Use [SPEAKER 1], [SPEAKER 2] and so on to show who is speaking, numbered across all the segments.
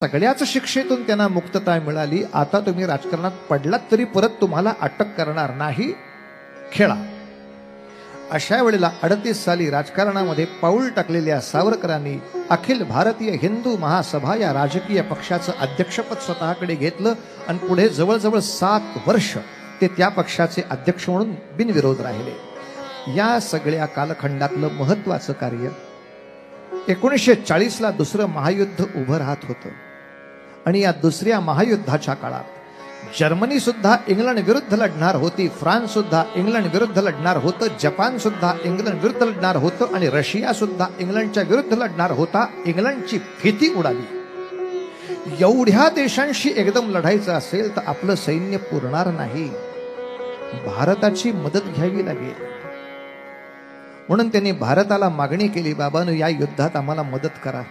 [SPEAKER 1] सगळ्याच शिक्षेतून त्यांना मुक्तता मिळाली. आता तुम्ही राजकारणात पडलात तरी परत तुम्हाला अटक करणार नाही, खेळा. अशा वेळेला 38 साली राजकारणामध्ये पाऊल टाकलेल्या सावरकरांनी अखिल भारतीय हिंदू महासभा या राजकीय पक्षाचं अध्यक्षपद स्वतःकडे घेतलं आणि पुढे जवळजवळ 7 वर्ष ते त्या पक्षाचे अध्यक्ष म्हणून बिनविरोध राहिले. या सगळ्या कालखंडातलं महत्वाचं कार्य 1940ला दुसरं महायुद्ध उभं राहत होतं आणि या दुसऱ्या महायुद्धाच्या काळात जर्मनी सुद्धा इंग्लंड विरुद्ध लढणार होती, फ्रान्स सुद्धा इंग्लंड विरुद्ध लढणार होतं, जपान सुद्धा इंग्लंड विरुद्ध लढणार होतं आणि रशिया सुद्धा इंग्लंडच्या विरुद्ध लढणार होता. इंग्लंडची भीती उडाली. एवढ्या देशांशी एकदम लढायचं असेल तर आपलं सैन्य पुरणार नाही, भारताची मदत घ्यावी लागेल. म्हणून त्यांनी भारताला मागणी केली, बाबांनो या युद्धात आम्हाला मदत करा,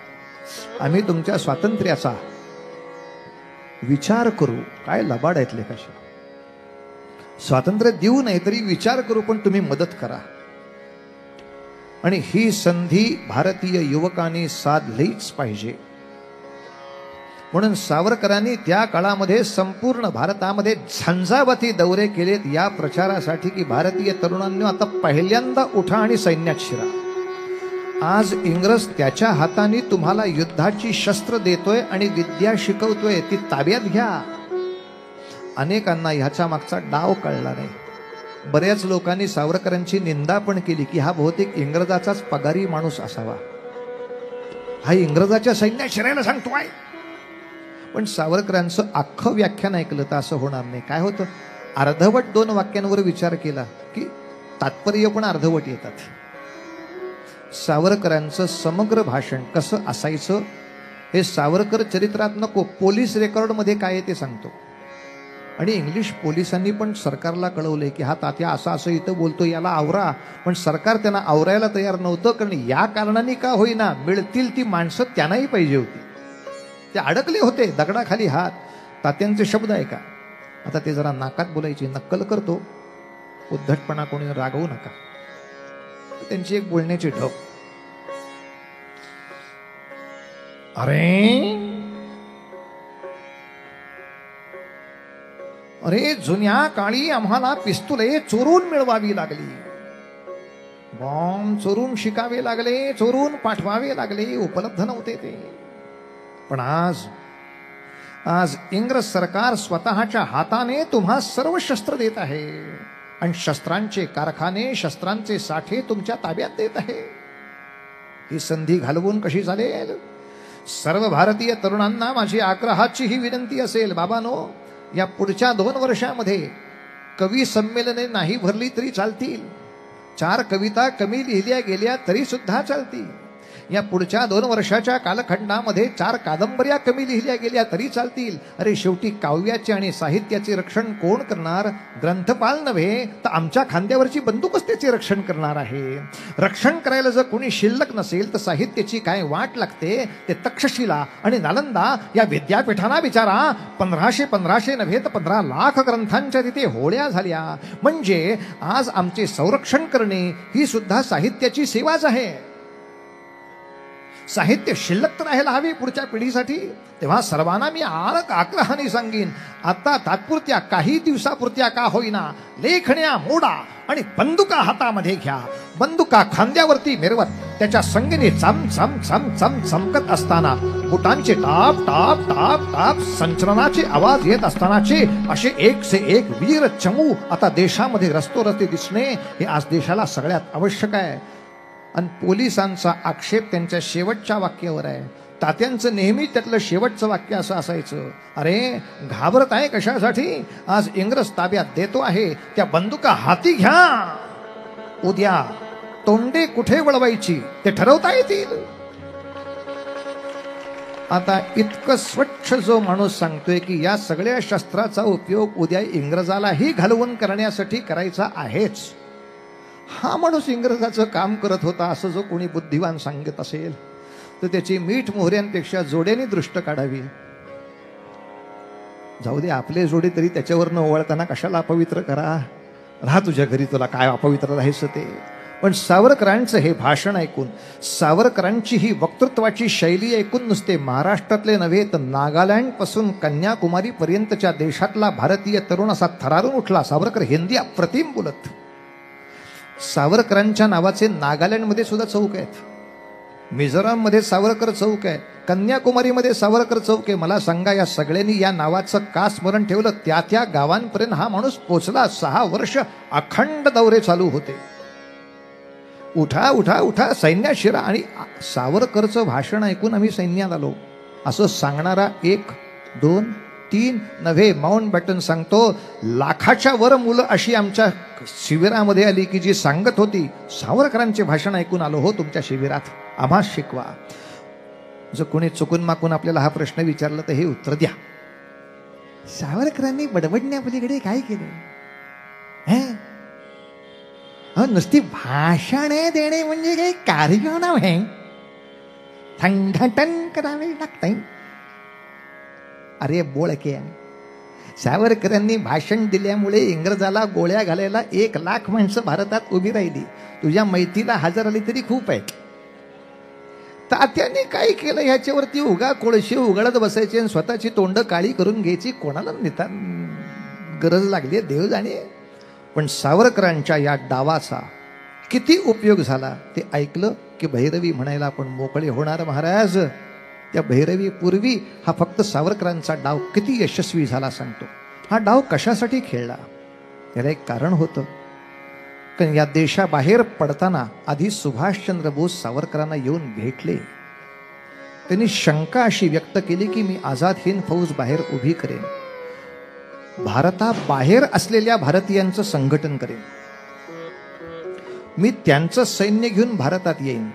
[SPEAKER 1] आम्ही तुमच्या स्वातंत्र्याचा विचार करू. काय लबाड आहेत लेखाशी, स्वातंत्र्य देऊ नाही तरी विचार करू, पण तुम्ही मदत करा. आणि ही संधी भारतीय युवकांनी साधलीच पाहिजे. म्हणून सावरकरांनी त्या काळामध्ये संपूर्ण भारतामध्ये झंझावाती दौरे केलेत या प्रचारासाठी की भारतीय तरुणांनी आता पहिल्यांदा उठा आणि सैन्यात शिरा. आज इंग्रज त्याच्या हाताने तुम्हाला युद्धाची शस्त्र देतोय आणि विद्या शिकवतोय, ती ताब्यात घ्या. अनेकांना ह्याच्या मागचा डाव कळला नाही. बऱ्याच लोकांनी सावरकरांची निंदा पण केली की हा बहुतेक इंग्रजाचाच पगारी माणूस असावा, हा इंग्रजाच्या सैन्यात शिरायला सांगतोय. पण सावरकरांचं अख्खं व्याख्यान ऐकलं तर असं होणार नाही. काय होतं, अर्धवट 2 वाक्यांवर विचार केला की तात्पर्य पण अर्धवट येतात. सावरकरांचं समग्र भाषण कसं असायचं हे सावरकर चरित्रात नको, पोलीस रेकॉर्डमध्ये काय आहे ते सांगतो. आणि इंग्लिश पोलिसांनी पण सरकारला कळवलंय की हा तात्या असं असं इथं बोलतो, याला आवरा. पण सरकार त्यांना आवरायला तयार नव्हतं, कारण या कारणाने का होईना मिळतील ती माणसं त्यांनाही पाहिजे होती. ते अडकले होते, दगडाखाली हात. तात्यांचे शब्द ऐका. आता ते जरा नाकात बोलायची नक्कल करतो, उद्धटपणा कोणी रागवू नका. त्यांची एक बोलण्याची ढब. अरे जुन्या काळी आम्हाला पिस्तुले चोरून मिळवावी लागली, बॉम्ब चोरून शिकावे लागले, चोरून पाठवावे लागले, उपलब्ध नव्हते ते. पण आज इंग्रज सरकार स्वतःच्या हाताने तुम्हा सर्व शस्त्र देत आहे आणि शस्त्रांचे कारखाने, शस्त्रांचे साठे तुमच्या ताब्यात देत आहे. ही संधी घालवून कशी चालेल? सर्व भारतीय तरुणांना माझी आग्रहाची ही विनंती असेल, बाबांनो या पुढच्या 2 वर्षामध्ये कवी संमेलने नाही भरली तरी चालतील, 4 कविता कमी लिहिल्या गेल्या तरी सुद्धा चालतील. या पुढच्या 2 वर्षाच्या कालखंडामध्ये 4 कादंबऱ्या कमी लिहिल्या गेल्या तरी चालतील. अरे शेवटी काव्याचे आणि साहित्याचे रक्षण कोण करणार? ग्रंथपाल नव्हे तर आमच्या खांद्यावरची बंदूकच त्याचे रक्षण करणार आहे. रक्षण करायला जर कोणी शिल्लक नसेल तर साहित्याची काय वाट लागते ते तक्षशिला आणि नालंदा या विद्यापीठांना विचारा. 1500 नव्हे तर 15 लाख ग्रंथांच्या तिथे होळ्या झाल्या. म्हणजे आज आमचे संरक्षण करणे ही सुद्धा साहित्याची सेवाच आहे. साहित्य शिल्लक तर राहायला हवी पुढच्या पिढीसाठी. तेव्हा सर्वांना मी आग्रहाने सांगेन, आता तात्पुरत्या काही दिवसापुरत्या का होईना लेखण्या मोडा आणि बंदुका हातामध्ये घ्या. बंदुका खांद्यावरती मिरवत त्याच्या संगीने चम चम चम चम चमकत असताना, बुटांचे टाप टाप टाप टाप संचलनाचे आवाज येत असतानाचे असे एक से एक वीर चमू आता देशामध्ये रस्तोरस्ते दिसणे हे आज देशाला सगळ्यात आवश्यक आहे. आणि पोलिसांचा आक्षेप त्यांच्या शेवटच्या वाक्यावर आहे. तात्यांचं नेहमी त्यातलं शेवटचं वाक्य असं असायचं, अरे घाबरत आहे कशासाठी? आज इंग्रज ताब्यात देतो आहे, त्या बंदुका हाती घ्या, उद्या तोंडे कुठे वळवायची ते ठरवता येतील. आता इतकं स्वच्छ जो माणूस सांगतोय की या सगळ्या शस्त्राचा उपयोग उद्या इंग्रजालाही घालवून करण्यासाठी करायचा आहेच, हा माणूस इंग्रजाचं काम करत होता असं जो कोणी बुद्धिवान सांगत असेल तर त्याची मीठ मोहऱ्यांपेक्षा जोड्याने दृष्ट काढावी. जाऊ दे आपले जोडे तरी त्याच्यावर न ओवाळताना कशाला अपवित्र करा. राहा तुझ्या घरी, तुला काय अपवित्र राहायचं ते. पण सावरकरांचं हे भाषण ऐकून, सावरकरांची ही वक्तृत्वाची शैली ऐकून नुसते महाराष्ट्रातले नव्हे तर नागालँड पासून कन्याकुमारी पर्यंतच्या देशातला भारतीय तरुण असा थरारून उठला. सावरकर हिंदी अप्रतिम बोलत. सावरकरांच्या नावाचे नागालँडमध्ये सुद्धा चौक आहेत, मिझोराममध्ये सावरकर चौक आहे, कन्याकुमारीमध्ये सावरकर चौक आहे. मला सांगा, या सगळ्यांनी या नावाचं का स्मरण ठेवलं? त्या त्या गावांपर्यंत हा माणूस पोचला. 6 वर्ष अखंड दौरे चालू होते. उठा उठा उठा, सैन्यात शिरा. आणि सावरकरचं भाषण ऐकून आम्ही सैन्यात आलो असं सांगणारा 1, 2, 3 नव्हे, माउंट बॅटन सांगतो, लाखाच्या वर मुलं अशी आमच्या शिबिरामध्ये आली की जी सांगत होती, सावरकरांचे भाषण ऐकून आलो हो तुमच्या शिबिरात, आम्हा शिकवा. जर कोणी चुकून माकून आपल्याला हा प्रश्न विचारला तर हे उत्तर द्या, सावरकरांनी बडबडण्यापलीकडे काय केलं? नुसती भाषणे देणे म्हणजे काही कार्य नव्हे, थंडटन करावे लागते. अरे बोळक्या, सावरकरांनी भाषण दिल्यामुळे इंग्रजाला गोळ्या घालायला 1 लाख माणसं भारतात उभी राहिली. तुझ्या मैतीला 1000 आली तरी खूप आहेत. तात्याने काय केलं ह्याच्यावरती उगा कोळशी उघडत बसायची आणि स्वतःची तोंड काळी करून घ्यायची, कोणाला नेता गरज लागली देव जाणे. पण सावरकरांच्या या डावाचा किती उपयोग झाला ते ऐकलं की भैरवी म्हणायला आपण मोकळे होणार महाराज. त्या भैरवी पूर्वी हा फक्त सावरकरांचा डाव किती यशस्वी झाला सांगतो. हा डाव कशासाठी खेळला याला एक कारण होतं. कारण या देशाबाहेर पडताना आधी सुभाषचंद्र बोस सावरकरांना येऊन भेटले. त्यांनी शंका अशी व्यक्त केली की मी आझाद हिंद फौज बाहेर उभी करेन, भारताबाहेर असलेल्या भारतीयांचं संघटन करेन, मी त्यांचं सैन्य घेऊन भारतात येईन,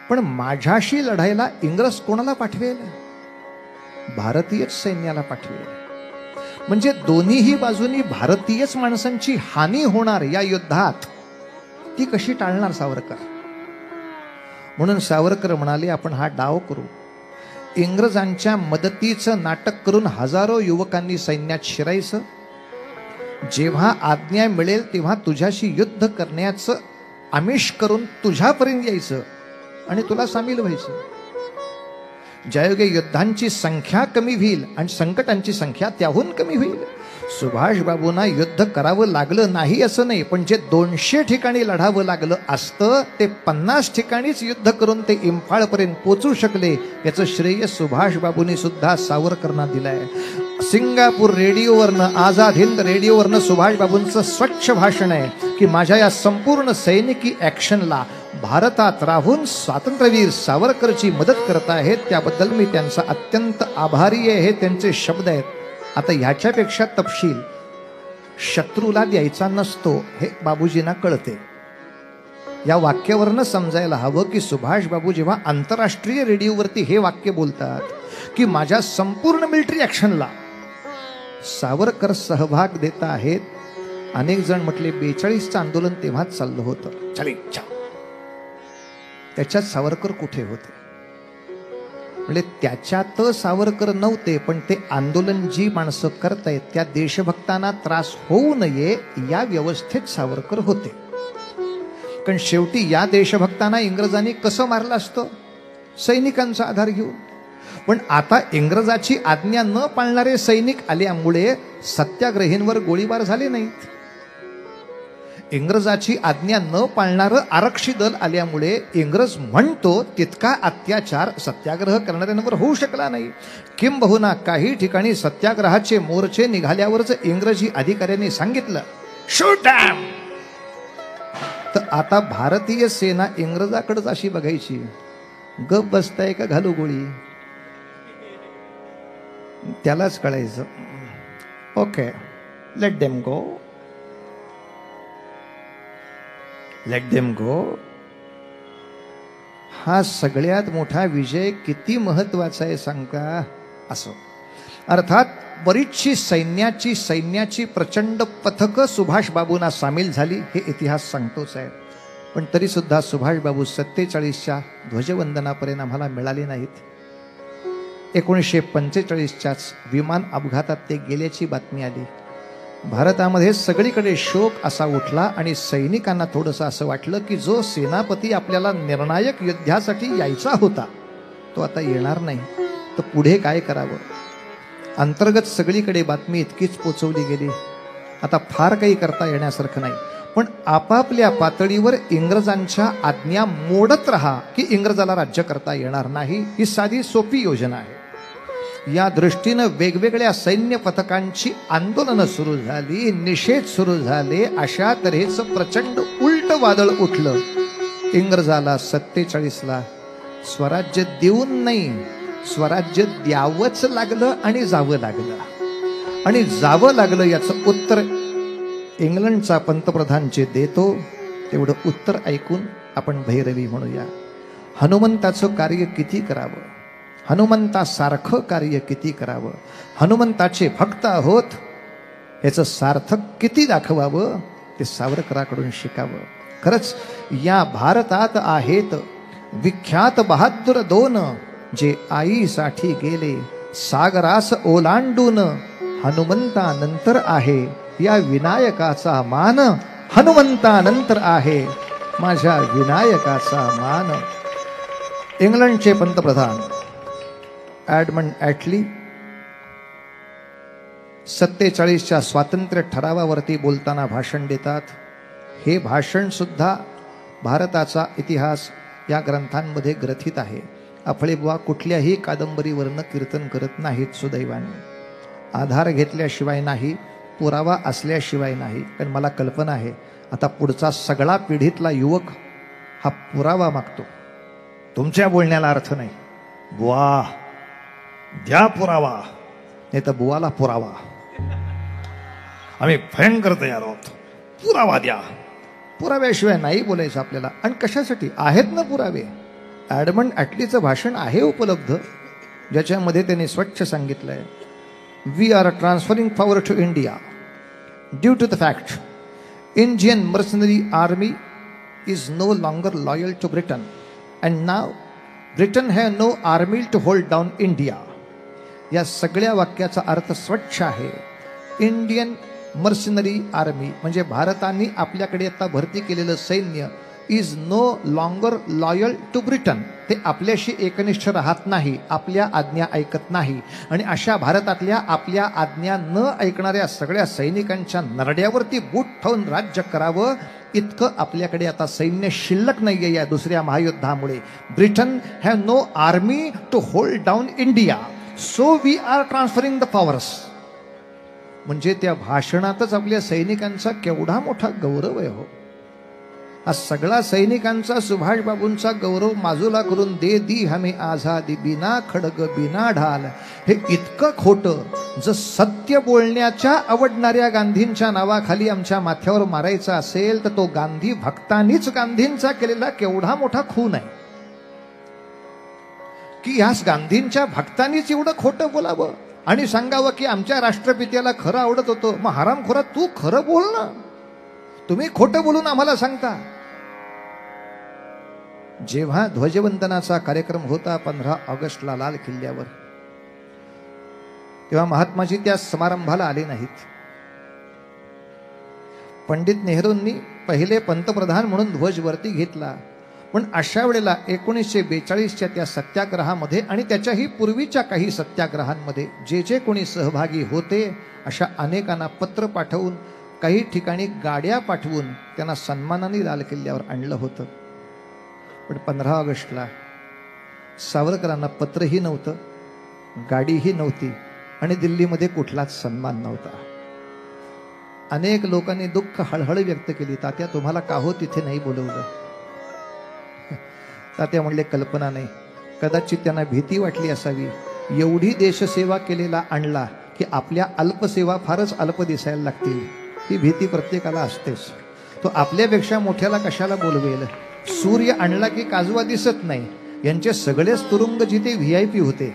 [SPEAKER 1] पण माझ्याशी लढायला इंग्रज कोणाला पाठवेल? भारतीयच सैन्याला पाठवेल. म्हणजे दोन्हीही बाजूनी भारतीयच माणसांची हानी होणार या युद्धात. ती कशी टाळणार सावरकर? म्हणून सावरकर म्हणाले आपण हा डाव करू. इंग्रजांच्या मदतीचं नाटक करून हजारो युवकांनी सैन्यात शिरायचं, जेव्हा आज्ञा मिळेल तेव्हा तुझ्याशी युद्ध करण्याचं आमिष करून तुझ्यापर्यंत यायचं आणि तुला सामील व्हायचं. ज्यायोगे युद्धांची संख्या कमी होईल आणि संकटांची संख्या त्याहून कमी होईल. सुभाषबाबूंना युद्ध करावं लागलं नाही असं नाही, पण जे 200 ठिकाणी लढावं लागलं असतं ते 50 ठिकाणीच युद्ध करून ते इम्फाळपर्यंत पोचू शकले. याचं श्रेय सुभाषबाबूंनी सुद्धा सावरकरांना दिलंय. सिंगापूर रेडिओवरनं, आझाद हिंद रेडिओवरनं सुभाषबाबूंचं स्वच्छ भाषण आहे की माझ्या या संपूर्ण सैनिकी ॲक्शनला भारतात राहून स्वातंत्र्यवीर सावरकरची मदत करत आहेत, त्याबद्दल मी त्यांचा अत्यंत आभारी आहे. हे त्यांचे शब्द आहेत. आता ह्याच्यापेक्षा तपशील शत्रूला द्यायचा नसतो हे बाबूजींना कळते. या वाक्यावरनं समजायला हवं की सुभाषबाबू जेव्हा आंतरराष्ट्रीय रेडिओवरती हे वाक्य बोलतात की माझ्या संपूर्ण मिलिटरी ॲक्शनला सावरकर सहभाग देत आहेत. अनेक जण म्हटले 42चं आंदोलन तेव्हाच चाललं होतं, त्याच्यात सावरकर कुठे होते? म्हणजे त्याच्यात सावरकर नव्हते, पण ते आंदोलन जी माणसं करतायत त्या देशभक्तांना त्रास होऊ नये या व्यवस्थेत सावरकर होते. कारण शेवटी या देशभक्तांना इंग्रजांनी कसं मारलं असतं? सैनिकांचा आधार घेऊन. पण आता इंग्रजाची आज्ञा न पाळणारे सैनिक आल्यामुळे सत्याग्रहींवर गोळीबार झाले नाहीत. इंग्रजाची आज्ञा न पाळणारं आरक्षी दल आल्यामुळे इंग्रज म्हणतो तितका अत्याचार सत्याग्रह करणाऱ्यांवर होऊ शकला नाही. किंबहुना काही ठिकाणी सत्याग्रहाचे मोर्चे निघाल्यावरच इंग्रजी अधिकाऱ्यांनी सांगितलं शूट दॅम. तर आता भारतीय सेना इंग्रजाकडेच अशी बघायची, गप बसताय का घालू गोळी? त्यालाच कळायचं okay let them go, let them go. हा सगळ्यात मोठा विजय किती महत्वाचा आहे सांगता? असं अर्थात बरीचशी सैन्याची प्रचंड पथकं सुभाषबाबूंना सामील झाली हे इतिहास सांगतोच आहे. पण तरी सुद्धा सुभाषबाबू 47च्या ध्वजवंदनापर्यंत आम्हाला मिळाले नाहीत. 1945च्याच विमान अपघातात ते गेल्याची बातमी आली. भारतामध्ये सगळीकडे शोक असा उठला आणि सैनिकांना थोडंसं असं वाटलं की जो सेनापती आपल्याला निर्णायक युद्धासाठी यायचा होता तो आता येणार नाही, तर पुढे काय करावं. अंतर्गत सगळीकडे बातमी इतकीच पोचवली गेली, आता फार काही करता येण्यासारखं नाही, पण आपापल्या पातळीवर इंग्रजांच्या आज्ञा मोडत राहा की इंग्रजाला राज्य करता येणार नाही. ही साधी सोपी योजना आहे. या दृष्टीनं वेगवेगळ्या सैन्य पथकांची आंदोलनं सुरू झाली, निषेध सुरू झाले. अशा तऱ्हेचं प्रचंड उलट वादळ उठलं. इंग्रजाला 47ला स्वराज्य देऊन नाही, स्वराज्य द्यावंच लागलं आणि जावं लागलं. आणि जावं लागलं याचं उत्तर इंग्लंडचा पंतप्रधान जे देतो तेवढं उत्तर ऐकून आपण भैरवी म्हणूया. हनुमंताचं कार्य किती करावं, हनुमंतासारखं कार्य किती करावं, हनुमंताचे भक्त आहोत याचं सार्थक किती दाखवावं ते सावरकरांकडून शिकावं. खरंच या भारतात आहेत विख्यात बहादूर दोन, जे आईसाठी गेले सागरास ओलांडून. हनुमंतानंतर आहे या विनायकाचा मान, हनुमंतानंतर आहे माझ्या विनायकाचा मान. इंग्लंडचे पंतप्रधान एडमंड ॲटली 47च्या स्वातंत्र्य ठरावावरती बोलताना भाषण देतात. हे भाषण सुद्धा भारताचा इतिहास या ग्रंथांमध्ये ग्रथित आहे. अफळेबुवा कुठल्याही कादंबरीवरनं कीर्तन करत नाहीत सुदैवाने. आधार घेतल्याशिवाय नाही, पुरावा असल्याशिवाय नाही. कारण मला कल्पना आहे आता पुढचा सगळा पिढीतला युवक हा पुरावा मागतो. तुमच्या बोलण्याला अर्थ नाही, बुवा द्या पुरावा, नाही तर बुवाला पुरावा, आम्ही भयंकर तयार आहोत, पुरावा द्या. पुराव्याशिवाय नाही बोलायचं आपल्याला. आणि कशासाठी आहेत ना पुरावे. एडमंड ॲटलीचं भाषण आहे उपलब्ध, ज्याच्यामध्ये त्यांनी स्वच्छ सांगितलंय, we are transferring power to India due to the fact Indian mercenary army is no longer loyal to Britain and now Britain have no army to hold down India. या सगळ्या वाक्याचा अर्थ स्वच्छ आहे. इंडियन मर्सनरी आर्मी म्हणजे भारताने आपल्याकडे आता भरती केलेलं सैन्य is no longer loyal to Britain. ते आपल्याशी एकनिष्ठ राहत नाही, आपल्या आज्ञा ऐकत नाही. आणि अशा भारतातल्या आपल्या आज्ञा न ऐकणाऱ्या सगळ्या सैनिकांच्या नरड्यावरती बूट ठेवून राज्य करावं इतकं आपल्याकडे आता सैन्य शिल्लक नाहीये या दुसऱ्या महायुद्धामुळे. Britain have no army to hold down India, so we are transferring the powers. म्हणजे त्या भाषणातच आपल्या सैनिकांचा केवढा मोठा गौरव आहे हो. हा सगळा सैनिकांचा सुभाषबाबूंचा गौरव बाजूला करून दे दी हमें आझादी बिना खडग बिना ढाल, हे इतकं खोटं. जर सत्य बोलण्याच्या आवडणाऱ्या गांधींच्या नावाखाली आमच्या माथ्यावर मारायचा असेल तर तो गांधी भक्तांनीच गांधींचा केलेला केवढा मोठा खून आहे की यास गांधींच्या भक्तांनीच एवढं खोटं बोलावं आणि सांगावं की आमच्या राष्ट्रपित्याला खरं आवडत होतं. मग हरामखोरा तू खरं बोल ना, तुम्ही खोटं बोलून आम्हाला सांगता. जेव्हा ध्वजवंदनाचा कार्यक्रम होता 15 ऑगस्टला लाल किल्ल्यावर, तेव्हा महात्माजी त्या समारंभाला आले नाहीत. पंडित नेहरूंनी पहिले पंतप्रधान म्हणून ध्वज वरती घेतला. पण अशा वेळेला 1942च्या त्या सत्याग्रहामध्ये आणि त्याच्याही पूर्वीच्या काही सत्याग्रहांमध्ये जे कोणी सहभागी होते अशा अनेकांना पत्र पाठवून, काही ठिकाणी गाड्या पाठवून त्यांना सन्मानाने लाल किल्ल्यावर आणलं होतं. पण 15 ऑगस्टला सावरकरांना पत्रही नव्हतं, गाडीही नव्हती आणि दिल्लीमध्ये कुठलाच सन्मान नव्हता. अनेक लोकांनी दुःख हळहळ व्यक्त केली, तात्या तुम्हाला का हो तिथे नाही बोलवलं. तात्या म्हणले कल्पना नाही, कदाचित त्यांना भीती वाटली असावी. एवढी देशसेवा केलेला आणला की आपल्या अल्पसेवा फारच अल्प दिसायला लागतील, ही भीती प्रत्येकाला असतेच. तो आपल्यापेक्षा मोठ्याला कशाला बोलवेल. सूर्य आणला की काजवा दिसत नाही. यांचे सगळेच तुरुंग जिथे VIP होते,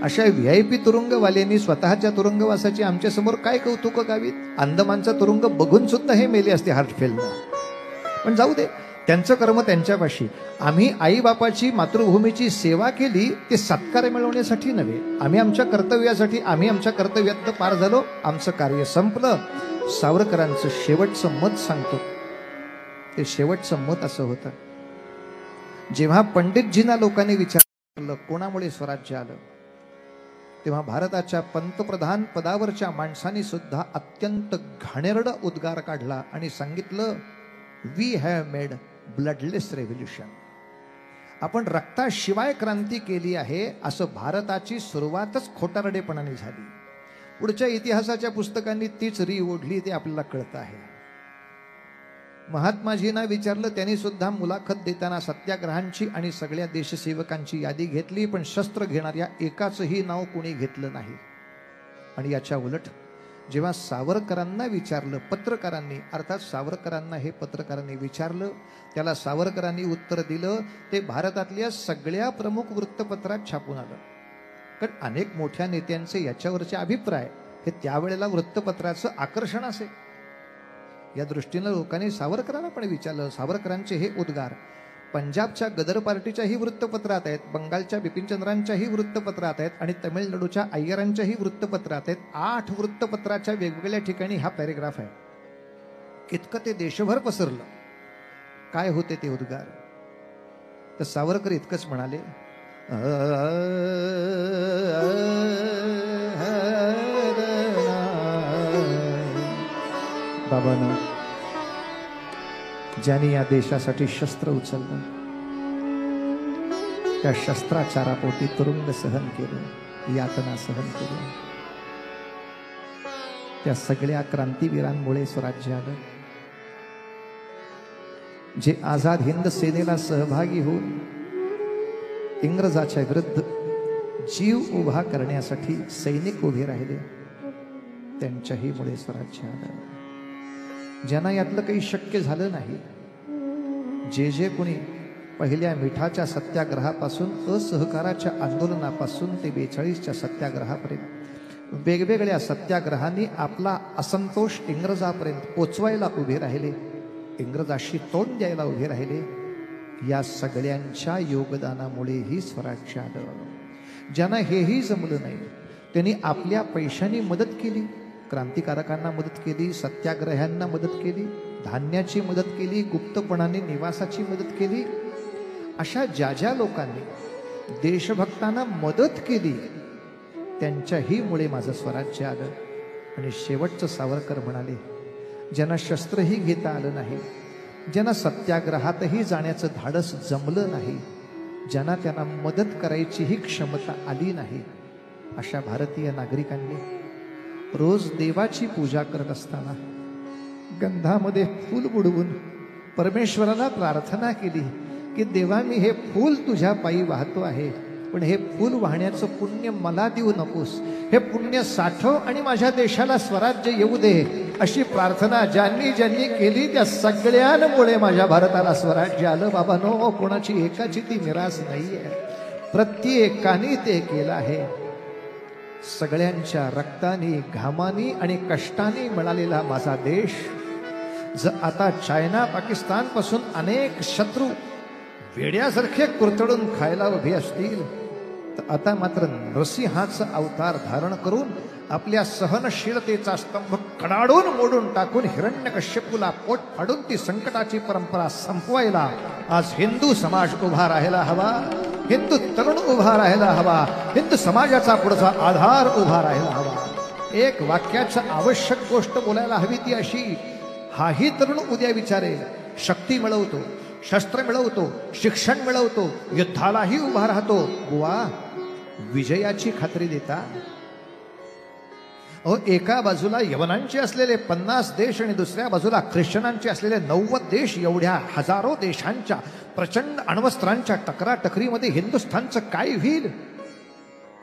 [SPEAKER 1] अशा VIP तुरुंगवाल्यांनी स्वतःच्या तुरुंगवासाची आमच्या समोर काय कौतुक गावीत. अंदमानचा तुरुंग बघून सुद्धा हे मेले असते हार्ट फेलनं. पण जाऊ दे, त्यांचं कर्म त्यांच्यापाशी. आम्ही आईबापाची मातृभूमीची सेवा केली ते सत्कार मिळवण्यासाठी नव्हे. आम्ही आमच्या कर्तव्यासाठी, आम्ही आमच्या कर्तव्यात पार झालो, आमचं कार्य संपलं. सावरकरांचं शेवटचं मत सांगतो. ते शेवटचं मत असं होतं, जेव्हा पंडितजींना लोकांनी विचारलं कोणामुळे स्वराज्य आलं, तेव्हा भारताच्या पंतप्रधान पदावरच्या माणसांनी सुद्धा अत्यंत घाणेरडा उद्गार काढला आणि सांगितलं, we have made bloodless revolution. आपण रक्ताशिवाय क्रांती केली आहे, असं भारताची सुरुवातच खोटारडेपणाने झाली. पुढच्या इतिहासाच्या पुस्तकांनी तीच री ओढली ते आपल्याला कळतं आहे. महात्माजींना विचारलं, त्यांनी सुद्धा मुलाखत देताना सत्याग्रहांची आणि सगळ्या देशसेवकांची यादी घेतली, पण शस्त्र घेणाऱ्या एकाचंही नाव कोणी घेतलं नाही. आणि याच्या उलट जेव्हा सावरकरांना विचारलं पत्रकारांनी, अर्थात सावरकरांना हे पत्रकारांनी विचारलं, त्याला सावरकरांनी उत्तर दिलं, ते भारतातल्या सगळ्या प्रमुख वृत्तपत्रात छापून आलं. कारण अनेक मोठ्या नेत्यांचे याच्यावरचे अभिप्राय हे त्यावेळेला वृत्तपत्राचं आकर्षण असे. या दृष्टीनं लोकांनी सावरकरांना पण विचारलं. सावरकरांचे हे उद्गार पंजाबच्या गदर पार्टीच्याही वृत्तपत्रात आहेत, बंगालच्या बिपिनचंद्रांच्याही वृत्तपत्रात आहेत आणि तमिळनाडूच्या अय्यरांच्याही वृत्तपत्रात आहेत. 8 वृत्तपत्राच्या वेगवेगळ्या ठिकाणी हा पॅरेग्राफ आहे. इतकं ते देशभर पसरलं. काय होते ते उद्गार? तर सावरकर इतकंच म्हणाले, बाबांनो, ज्यांनी या देशासाठी शस्त्र उचललं, त्या शस्त्राचारापोटी तुरुंग सहन केलं, यातना सहन केलं, त्या सगळ्या क्रांतीवीरांमुळे स्वराज्य आलं. जे आझाद हिंद सेनेला सहभागी होऊन इंग्रजाच्या विरुद्ध जीव उभा करण्यासाठी सैनिक उभे राहिले, त्यांच्याही मुळे स्वराज्य आलं. ज्यांना यातलं काही शक्य झालं नाही, जे कोणी पहिल्या मिठाच्या सत्याग्रहापासून असहकाराच्या आंदोलनापासून ते 42च्या सत्याग्रहापर्यंत वेगवेगळ्या सत्याग्रहांनी आपला असंतोष इंग्रजापर्यंत पोचवायला उभे राहिले, इंग्रजाशी तोंड द्यायला उभे राहिले, या सगळ्यांच्या योगदानामुळेही स्वराज्य आलं. ज्यांना हेही जमलं नाही, त्यांनी आपल्या पैशांनी मदत केली, क्रांतिकारकांना मदत केली, सत्याग्रह्यांना मदत केली, धान्याची मदत केली, गुप्तपणाने निवासाची मदत केली. अशा ज्या ज्या लोकांनी देशभक्तांना मदत केली, त्यांच्याही मुळे माझं स्वराज्य आलं. आणि शेवटचं सावरकर म्हणाले, ज्यांना शस्त्रही घेता आलं नाही, ज्यांना सत्याग्रहातही जाण्याचं धाडस जमलं नाही, ज्यांना त्यांना मदत करायचीही क्षमता आली नाही, अशा भारतीय नागरिकांनी रोज देवाची पूजा करत असताना गंधामध्ये फूल बुडवून परमेश्वराला प्रार्थना केली की देवा, मी हे फूल तुझ्या पायी वाहतो आहे, पण हे फूल वाहण्याचं पुण्य मला देऊ नकोस, हे पुण्य साठव आणि माझ्या देशाला स्वराज्य येऊ दे. अशी प्रार्थना ज्यांनी ज्यांनी केली त्या सगळ्यांमुळे माझ्या भारताला स्वराज्य आलं. बाबांनो, कोणाची एकाची ती मिरास नाहीये, प्रत्येकाने ते केलं आहे. सगळ्यांच्या रक्तानी, घामानी आणि कष्टाने मिळालेला माझा देश जर आता चायना पाकिस्तान पासून अनेक शत्रू वेड्यासारखे कुरतडून खायला उभे असतील, तर आता मात्र नरसिंहाचा अवतार धारण करून आपल्या सहनशीलतेचा स्तंभ कडाडून मोडून टाकून हिरण्यकश्यपूला पोट फाडून ती संकटाची परंपरा संपवायला आज हिंदू समाज उभा राहायला हवा, हिंदू तरुण उभा राहायला हवा, हिंदू समाजाचा पुढचा आधार उभा राहायला हवा. एक वाक्याच्या आवश्यक गोष्ट बोलायला हवी ती अशी, हाही तरुण उद्या विचारेल, शक्ती मिळवतो, शस्त्र मिळवतो, शिक्षण मिळवतो, युद्धालाही उभा राहतो, बुवा विजयाची खात्री देता? अहो, एका बाजूला यवनांचे असलेले 50 देश आणि दुसऱ्या बाजूला ख्रिश्चनांचे असलेले 90 देश, एवढ्या हजारो देशांच्या प्रचंड अण्वस्त्रांच्या टकराटकरीमध्ये हिंदुस्थानचं काय होईल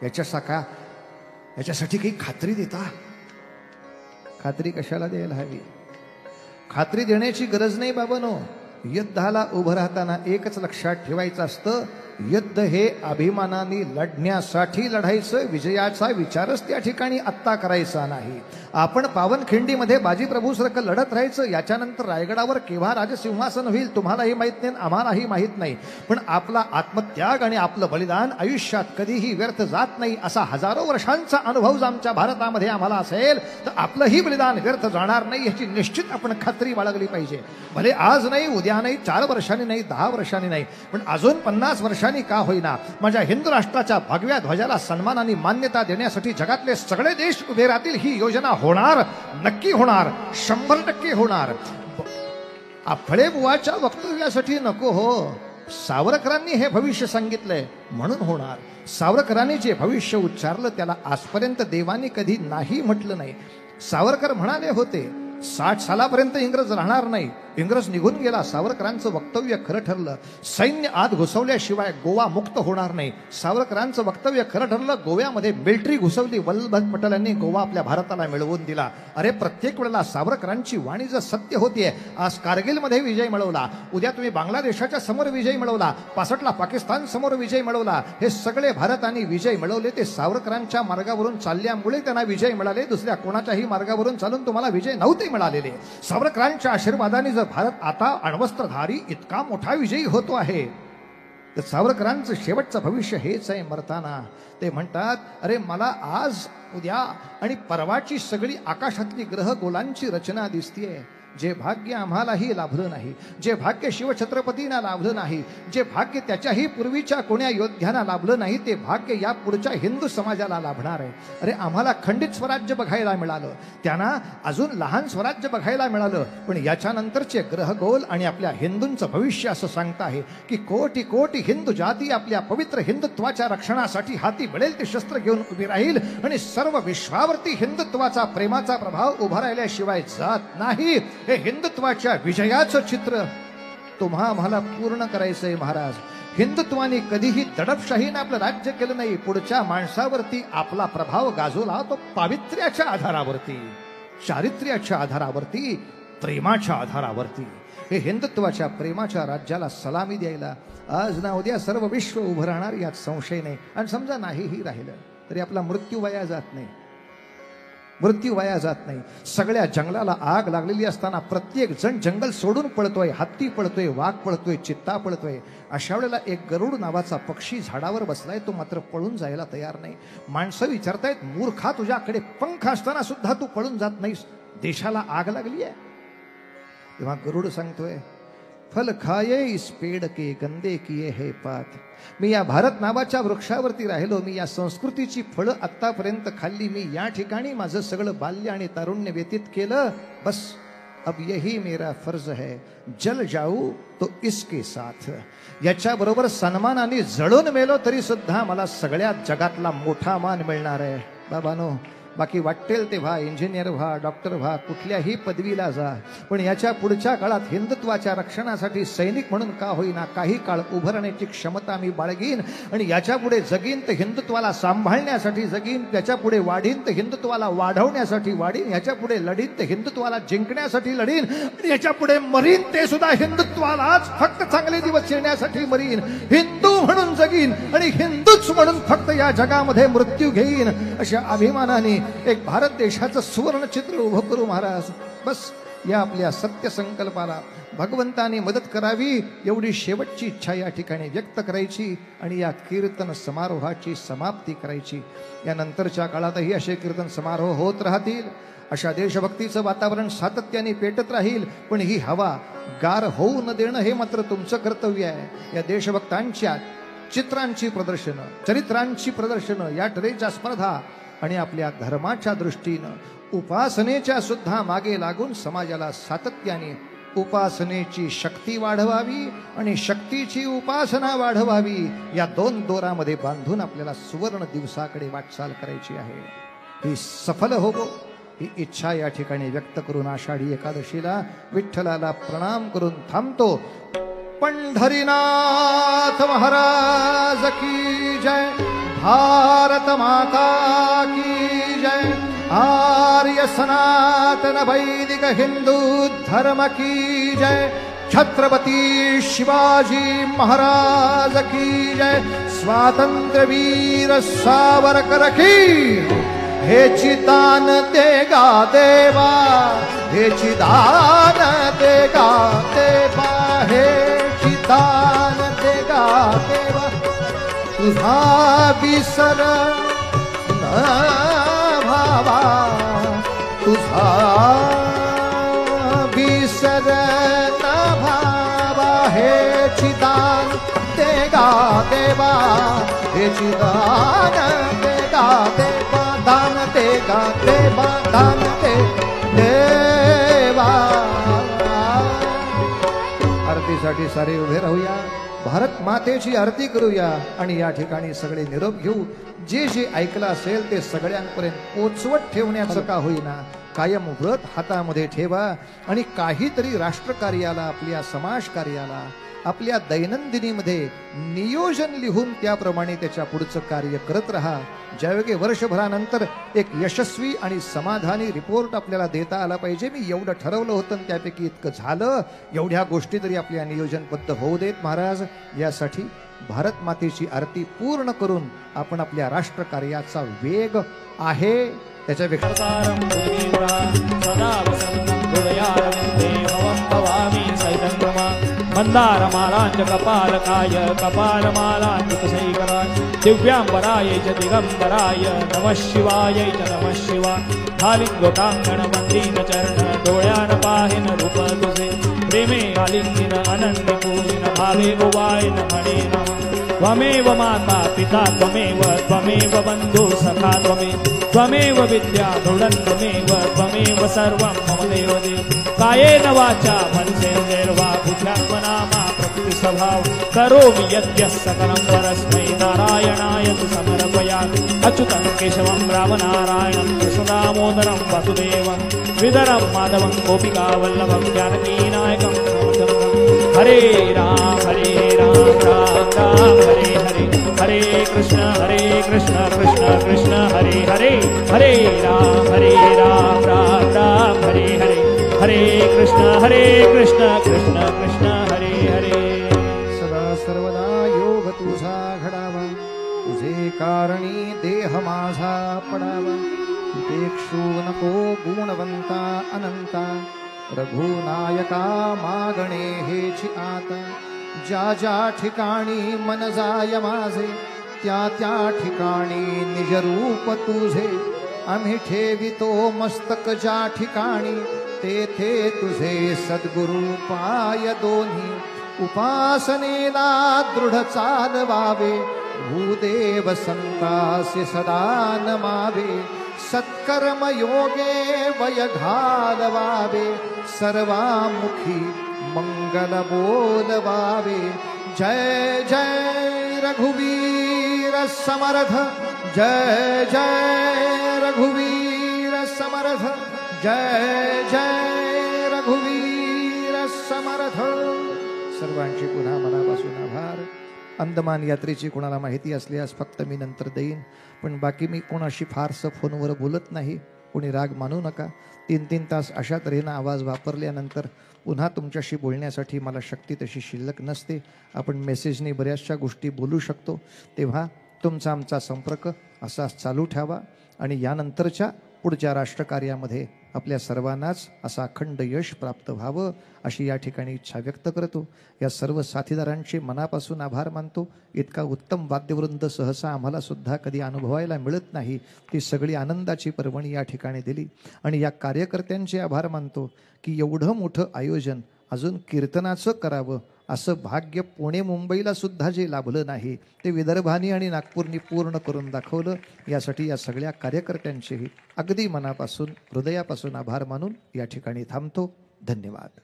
[SPEAKER 1] याच्यासाठी काही खात्री देता? खात्री कशाला द्यायला हवी? खात्री देण्याची गरज नाही बाबांनो. युद्धाला उभं राहताना एकच लक्षात ठेवायचं असतं, युद्ध हे अभिमानाने लढण्यासाठी लढायचं, विजयाचा विचारच त्या ठिकाणी आत्ता करायचा नाही. आपण पावनखिंडीमध्ये बाजीप्रभूसारखं लढत राहायचं. याच्यानंतर रायगडावर केव्हा राजसिंहासन होईल तुम्हालाही माहित नाही, आम्हालाही माहित नाही. पण आपला आत्मत्याग आणि आपलं बलिदान आयुष्यात कधीही व्यर्थ जात नाही असा हजारो वर्षांचा अनुभव आमच्या भारतामध्ये आम्हाला असेल तर आपलंही बलिदान व्यर्थ जाणार नाही याची निश्चित आपण खात्री बाळगली पाहिजे. भले आज नाही, उद्या नाही, 4 वर्षांनी नाही, 10 वर्षांनी नाही, पण अजून 50 वर्षांनी का होईना माझ्या हिंदू राष्ट्राच्या भगव्या ध्वजाला सन्मानाने मान्यता देण्यासाठी जगातले सगळे देश उभे राहतील. ही योजना होणार, नक्की होणार, 100% होणार. फळे बुवाच्या वक्तव्यासाठी नको हो, सावरकरांनी हे भविष्य सांगितलंय म्हणून होणार. सावरकरांनी जे भविष्य उच्चारलं त्याला आजपर्यंत देवानी कधी नाही म्हटलं नाही. सावरकर म्हणाले होते 60 सालापर्यंत इंग्रज राहणार नाही, इंग्रज निघून गेला. सावरकरांचं वक्तव्य खरं ठरलं. सैन्य आत घुसवल्याशिवाय गोवा मुक्त होणार नाही. सावरकरांचं वक्तव्य खरं ठरलं. गोव्यामध्ये मिलिटरी घुसवली. वल्लभभाई पटेल यांनी गोवा आपल्या भारताला मिळवून दिला. अरे प्रत्येक वेळेला सावरकरांची वाणी जर सत्य होतीये, आज कारगिलमध्ये विजय मिळवला, उद्या तुम्ही बांगलादेशाच्या समोर विजय मिळवला, 65ला पाकिस्तान समोर विजय मिळवला, हे सगळे भारताने विजय मिळवले ते सावरकरांच्या मार्गावरून चालल्यामुळे त्यांना विजय मिळाले. दुसऱ्या कोणाच्याही मार्गावरून चालून तुम्हाला विजय नव्हते मिळालेले. सावरकरांच्या आशीर्वादाने जर भारत आता अण्वस्त्रधारी इतका मोठा विजयी होतो आहे तर सावरकरांचं शेवटचं भविष्य हेच आहे. मरताना ते म्हणतात, अरे मला आज, उद्या आणि परवाची सगळी आकाशातली ग्रह गोलांची रचना दिसतीये. जे भाग्य आम्हालाही लाभलं नाही, जे भाग्य शिवछत्रपतींना लाभलं नाही, जे भाग्य त्याच्याही पूर्वीच्या कोण्या योद्ध्यांना लाभलं नाही, ते भाग्य या पुढच्या हिंदू समाजाला लाभणार आहे. अरे आम्हाला खंडित स्वराज्य बघायला मिळालं, त्यांना अजून लहान स्वराज्य बघायला मिळालं, पण याच्यानंतरचे ग्रहगोल आणि आपल्या हिंदूंचं भविष्य असं सांगत आहे की कोटी कोटी हिंदू जाती आपल्या पवित्र हिंदुत्वाच्या रक्षणासाठी हाती मिळेल ते शस्त्र घेऊन उभी राहील आणि सर्व विश्वावरती हिंदुत्वाचा प्रेमाचा प्रभाव उभा राहिल्याशिवाय जात नाही. हे हिंदुत्वाच्या विजयाचं चित्र तुम्हा आम्हाला पूर्ण करायचंय महाराज. हिंदुत्वाने कधीही दडपशाहीने आपलं राज्य केलं नाही. पुढच्या माणसावरती आपला प्रभाव गाजवला तो पावित्र्याच्या आधारावरती, चारित्र्याच्या आधारावरती, प्रेमाच्या आधारावरती. हे हिंदुत्वाच्या प्रेमाच्या राज्याला सलामी द्यायला आज ना उद्या सर्व विश्व उभं राहणार यात संशय नाही. आणि समजा नाहीही राहिलं तरी आपला मृत्यू वाया जात नाही, मृत्यू वाया जात नाही. सगळ्या जंगलाला आग लागलेली असताना प्रत्येक जण जंगल सोडून पळतोय. हत्ती पळतोय, वाघ पळतोय, चित्ता पळतोय. अशा वेळेला एक गरुड नावाचा पक्षी झाडावर बसलाय, तो मात्र पळून जायला तयार नाही. माणसं विचारतायत, मूर्खा तुझ्याकडे पंख असताना सुद्धा तू पळून जात नाहीस, देशाला आग लागली आहे. तेव्हा गरुड सांगतोय, फल खाये इस पेड़ के गंदे किए है पात. मी या भारत नावाच्या वृक्षावरती राहिलो, मी या संस्कृतीची फळं आत्तापर्यंत खाल्ली, मी या ठिकाणी माझं सगळं बाल्य आणि तारुण्य व्यतीत केलं. बस अब यही मेरा फर्ज है, जल जाऊ तो इसके साथ. याच्याबरोबर सन्मानाने जळून मेलो तरी सुद्धा मला सगळ्या जगातला मोठा मान मिळणार आहे. बाबानो, बाकी वाटेल ते व्हा, इंजिनियर व्हा, डॉक्टर व्हा, कुठल्याही पदवीला जा, पण याच्या पुढच्या काळात हिंदुत्वाच्या रक्षणासाठी सैनिक म्हणून का होईना काही काळ उभं राहण्याची क्षमता मी बाळगीन. आणि याच्या पुढे जगीन तर हिंदुत्वाला सांभाळण्यासाठी जगीन, त्याच्या पुढे वाढीन तर हिंदुत्वाला वाढवण्यासाठी वाढीन, याच्या पुढे लढीन तर हिंदुत्वाला जिंकण्यासाठी लढीन, आणि याच्या पुढे मरीन ते सुद्धा हिंदुत्वालाच फक्त चांगले दिवस येण्यासाठी मरीन. हिंदू म्हणून जगीन आणि हिंदूच म्हणून फक्त या जगामध्ये मृत्यू घेईन. अशा अभिमानाने एक भारत देशाचं सुवर्ण चित्र उभं करू महाराज. बस या आपल्या सत्य संकल्पाला भगवंताने मदत करावी एवढी शेवटची इच्छा या ठिकाणी व्यक्त करायची आणि या कीर्तन समारोहाची समाप्ती करायची. यानंतरच्या काळातही असे कीर्तन समारोह होत राहतील, अशा देशभक्तीचं वातावरण सातत्याने पेटत राहील. पण ही हवा गार होऊ न देणं हे मात्र तुमचं कर्तव्य आहे. या देशभक्तांच्या चित्रांची प्रदर्शनं, चरित्रांची प्रदर्शनं, या ट्रेच्या स्पर्धा आणि आपल्या धर्माच्या दृष्टीनं उपासनेच्या सुद्धा मागे लागून समाजाला सातत्याने उपासनेची शक्ती वाढवावी आणि शक्तीची उपासना वाढवावी. या दोन दोरामध्ये बांधून आपल्याला सुवर्ण दिवसाकडे वाटचाल करायची आहे. ही सफल हो ही इच्छा या ठिकाणी व्यक्त करून आषाढी एकादशीला विठ्ठलाला प्रणाम करून थांबतो. पंढरीनाथ महाराज की जय, भारत माता की जय, आर्य सनातन वैदिक हिंदू धर्म की जय. छत्रपती शिवाजी महाराज की जय, स्वातंत्र्य वीर सावरकर की। हे चिदान देगा देवा, हे चिदान देगा देवा, हे चिदान देगा देवा, तुझा विसर न भावा, तुझा विसर न भावा, हे चिदान देगा देवा, हे चिदान देगा देवा, दान देगा देवा, दान दे देवा। आरतीसाठी सारे उभे राहूया, भारत मातेची आरती करूया आणि या ठिकाणी सगळे निरोप घेऊ। जे जे ऐकलं असेल ते सगळ्यांपर्यंत पोचवत ठेवण्याचं का होईना कायम व्रत हातामध्ये ठेवा आणि काहीतरी राष्ट्रकार्याला, आपल्या समाज कार्याला, आपल्या दैनंदिनीमध्ये नियोजन लिहून त्याप्रमाणे त्याच्या पुढचं कार्य करत राहा। ज्यावेळी वर्षभरानंतर एक यशस्वी आणि समाधानी रिपोर्ट आपल्याला देता आला पाहिजे, मी एवढं ठरवलं होतं त्यापैकी इतकं झालं, एवढ्या गोष्टी तरी आपल्या नियोजनबद्ध होऊ देत महाराज। यासाठी भारत मातेची आरती पूर्ण करून आपण आपल्या राष्ट्रकार्याचा वेग आहे त्याच्यापेक्षा
[SPEAKER 2] मंदारमालांच कपालकाय कपालमालांचकशैकराय दिव्यांबराय च दिगंबराय नमः शिवाय च नमः शिवाय। हालिंगोटांगण मंदिन चरण डोळ्यान पाहिन रूप तुझे, प्रेमे आलिंगिन अनन्य पूजिन भावे गोवायन म्हणे नमः। त्वमेव माता पिता त्वमेव, त्वमेव बंधु सखा त्वमेव विद्या दृढं त्वमेव सर्वं मम देवदेव। कायेन वाचा मनसेन्द्रियर्वा बुद्ध्यात्मना मा प्रकृति स्वभाव, करोमि यद्यः सकलं परस्मै नारायणाय तु समर्पयामि। अच्युतं केशवं रामनारायणं कृष्णदामोदरं वासुदेवं, श्रीधरं माधवं गोपिकावल्लभं जानकीनायकं नमः। हरे राम राम राम हरे हरे, हरे कृष्ण कृष्ण कृष्ण हरे हरे, हरे राम राम राम हरे हरे, हरे कृष्ण कृष्ण कृष्ण हरे हरे।
[SPEAKER 1] सदा सर्वदा योग तुझा घडावा, तुझे कारणी देह माझा पडावा। पेक्षू नको गुणवंता अनंता, रघुनायका मागणे हेची आता। ज्या ज्या ठिकाणी मन जाय माझे, त्या त्या ठिकाणी निज रूप तुझे। आम्ही ठेवितो मस्तक ज्या ठिकाणी, तेथे तुझे सद्गुरु पाय दोन्ही। उपासनेला दृढ चालवावे, भूदेव संतासे सदा नमावे। सत्कर्म योगे वय घालवावे, सर्वामुखी मंगल बोलवावे। जय जय रघुवीर समर्थ, जय जय रघुवीर समर्थ, जय जय रघुवीर समर्थ। सर्वांची पुन्हा मनापासून आभार। अंदमान यात्रेची कोणाला माहिती असल्यास फक्त मी नंतर देईन, पण बाकी मी कोणाशी फारसं फोनवर बोलत नाही, कोणी राग मानू नका। 3-3 तास अशा तऱ्हेनं आवाज वापरल्यानंतर पुन्हा तुमच्याशी बोलण्यासाठी मला शक्ती तशी शिल्लक नसते। आपण मेसेजने बऱ्याचशा गोष्टी बोलू शकतो, तेव्हा तुमचा आमचा संपर्क असाच चालू ठेवा आणि यानंतरच्या पुढच्या राष्ट्रकार्यामध्ये आपल्या सर्वांनाच असा अखंड यश प्राप्त व्हावं अशी या ठिकाणी इच्छा व्यक्त करतो। या सर्व साथीदारांचे मनापासून आभार मानतो। इतका उत्तम वाद्यवृंद सहसा आम्हाला सुद्धा कधी अनुभवायला मिळत नाही, ती सगळी आनंदाची पर्वणी या ठिकाणी दिली। आणि या कार्यकर्त्यांचे आभार मानतो की एवढं मोठं आयोजन अजून कीर्तनाचं करावं असं भाग्य पुणे मुंबईला सुद्धा जे लाभलं नाही, ते विदर्भानी आणि नागपूरनी पूर्ण करून दाखवलं। यासाठी या सगळ्या कार्यकर्त्यांचेही अगदी मनापासून हृदयापासून आभार मानून या ठिकाणी थांबतो। धन्यवाद।